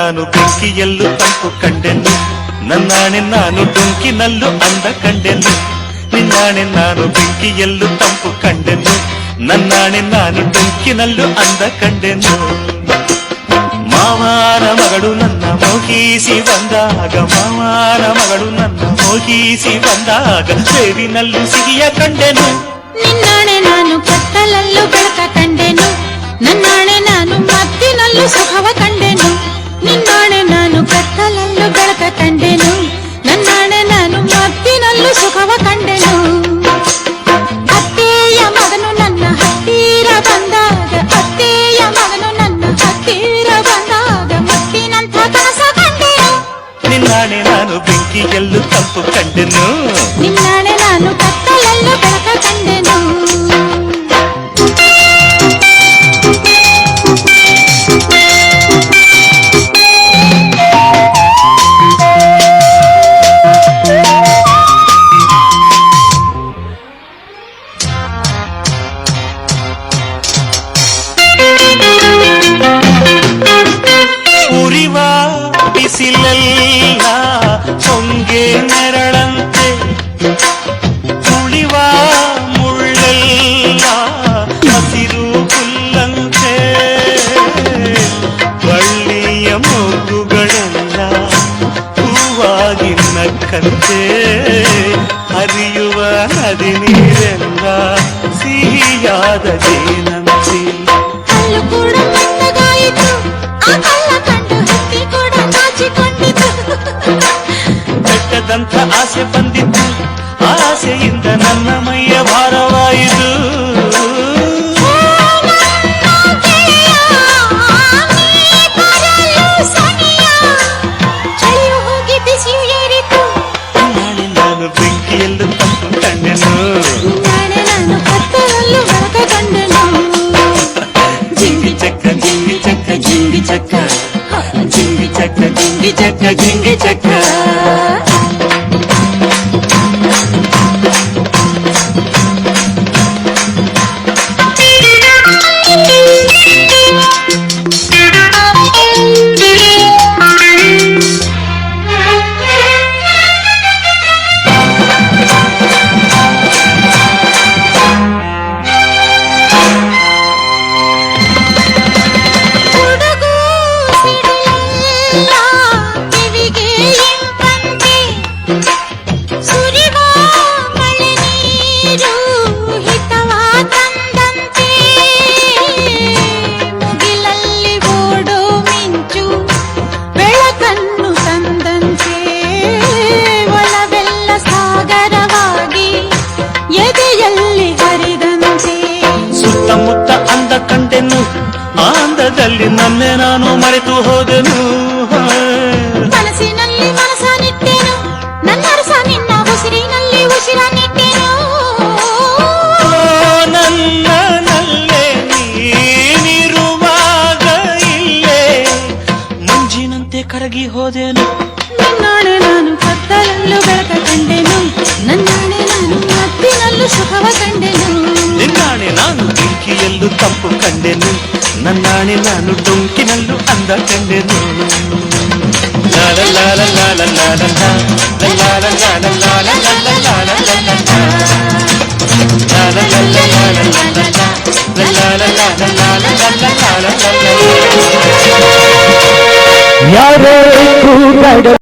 ನಾನು ಬೆಂಕಿಯಲ್ಲೂ ತಂಪು ಕಂಡೆನು, ನನ್ನಾಣೆ ನಾನು ಡೊಂಕಿನಲ್ಲೂ ಅಂದ ಕಂಡೆನು. ನಿನ್ನಾಣೆ ನಾನು ಬೆಂಕಿಯಲ್ಲೂ ತಂಪು ಕಂಡೆನು, ನನ್ನಾಣೆ ನಾನು ಡೊಂಕಿನಲ್ಲೂ ಅಂದ ಕಂಡೆನು. ಮಾವನ ಮಗಳು ನನ್ನ ಮೋಹಿಸಿ ಬಂದಾಗ, ಮಾವನ ಮಗಳು ನನ್ನ ಮೋಹಿಸಿ ಬಂದಾಗ ಸೇರಿನಲ್ಲೂ ಸಿಹಿಯ ಕಂಡೆನು. ನಿನ್ನಾಣೆ ನಾನು ಕತ್ತಲಲ್ಲೂ ಬೆಳಕ ಕಂಡೆನು, ನನ್ನಾಣೆ ನಾನು ಮತ್ತಿನಲ್ಲೂ ಸುಖವ ಕಂಡೆನು. ನಿನ್ನಾಣೆ ನಾನು ಕತ್ತಲಲ್ಲೂ ಬೆಳಕ ಕಂಡೆನು, ನನ್ನಾಣೆ ನಾನು ಮತ್ತಿನಲ್ಲೂ ಸುಖವ ಕಂಡೆನು. ಅತ್ತೆಯ ಮಗನು ನನ್ನ ಹತ್ತಿರ ಬಂದಾಗ, ಅತ್ತೆಯ ಮಗನು ನನ್ನ ಹತ್ತಿರ ಬಂದಾಗ ಮತ್ತಿನಂಥ ಕನಸ ಕಂಡೆನು. ನಿನ್ನಾಣೆ ನಾನು ಬೆಂಕಿಯಲ್ಲೂ ತಂಪು ಕಂಡೆನು, ನಿನ್ನಾಣೆ ನಾನು ಕತ್ತಲಲ್ಲೂ ಬೆಳಕ ಕಂಡೆನು. ಉರಿವ ಬಿಸಿಲೆಲ್ಲ ಹೊಂಗೆ ನೆರಳಂತೆ, ಉಳಿವ ಮುಳ್ಳೆಲ್ಲ ಹಸಿರು ಹುಲ್ಲಂತೆ, ಬಳ್ಳಿಯ ಮೊಗ್ಗುಗಳೆಲ್ಲ ಹೂವಾಗಿ ನಕ್ಕಂತೆ, ಹರಿಯುವ ನದಿ ನೀರೆಲ್ಲ ಸಿಹಿಯಾದ ಜೇನಂತೆ. ಕಲ್ಲು ಕೂಡ ಮೆತ್ತಗಾಯಿತು, ಆ ಕಲ್ಲ ಕಂಡು ಹಕ್ಕಿ ಕೂಡ ನಾಚಿಕೊಂಡಿತು. ಬೆಟ್ಟದಂಥ ಆಸೆ ಬಂದಿತ್ತು, ಆಸೆಯಿಂದ ನನ್ನ ಮೈಯ ಭಾರವಾಯಿತು. ಓ ನನ್ನ ಗೆಳೆಯ, ನೀ ಬರಲು ಸನಿಯ, ಚಳಿಯು ಹೋಗಿ ಬಿಸಿಯು ಏರಿತು. ನಾಳೆ ನಾನು ಬೆಂಕಿಯಲ್ಲೂ ತಂಪು ಕಂಡೆನು, ನಾಳೆ ನಾನು ಕತ್ತಲಲ್ಲೂ ಬೆಳಕ ಕಂಡೆನು. ಜಿಂಗಿ ಚಕ್ಕ ಜಿಂಗಿ ಚಕ್ಕ ಜಿಂಗಿ ಚಕ್ಕ, ಜಿಂಗಿ ಚಕ್ಕ ಜಿಂಗಿ ಚಕ್ಕ ಜಿಂಗಿ ಚಕ್ಕ. ಗುಡುಗು ಸಿಡಿಲೆಲ್ಲ ಕಿವಿಗೆ ಇಂಪಂತೆ, ಸುರಿವ ಮಳೆ ನೀರು ಹಿತವ ತಂದಂತೆ, ಮುಗಿಲಲ್ಲಿ ಓಡೋ ಮಿಂಚು ಬೆಳಕನ್ನು ತಂದಂತೆ, ಒಳವೆಲ್ಲ ಸಾಗರವಾಗಿ ಎದೆಯಲ್ಲಿ ಹರಿದಂತೆ. ಸುತ್ತಮುತ್ತ ಅಂದ ಕಂಡೆನು, ಆಂದದಲ್ಲಿ ನನ್ನೆ ನಾನು ಮರೆತು ಹೋದೆನು. ಮನಸ್ಸಿನಲ್ಲಿ ಮನಸ ನಿಟ್ಟೆನು, ನನ್ನ ಅರಸ ನಿನ್ನ ಉಸಿರಿನಲ್ಲಿ ಉಸಿರ ನಿಟ್ಟೆನು. ನನ್ನಲ್ಲೇ ನೀನಿರುವಾಗ ಇಲ್ಲೇ ಮಂಜಿನಂತೆ ಕರಗಿ ಹೋದೆನು. ನಿನ್ನಾಣೆ ನಾನು ಕತ್ತಲಲ್ಲೂ ಬೆಳಕ ಕಂಡೆನು, ನನ್ನಾಣೆ ನಾನು ಮತ್ತಿನಲ್ಲೂ ಸುಖವ ಕಂಡೆನು. ನಿನ್ನಾಣೆ ನಾನು ಬೆಂಕಿಯಲ್ಲೂ ತಂಪು ಕಂಡೆನು, ನನ್ನಾಣೆ ನಾನು ಡೊಂಕಿನಲ್ಲೂ ಅಂದ ಕಂಡೆನು. ಲಾಲ ಲಾಲ ಲಾಲ ಲಾಲ ಲಾಲ ಲಾಲ ಲಾಲ ಲಾಲ ಲಾಲ ಲಾಲ ಲಾಲ ಲಾಲ ಲಾಲ ಲಾಲ ಲಾಲ. ಯಾರೋ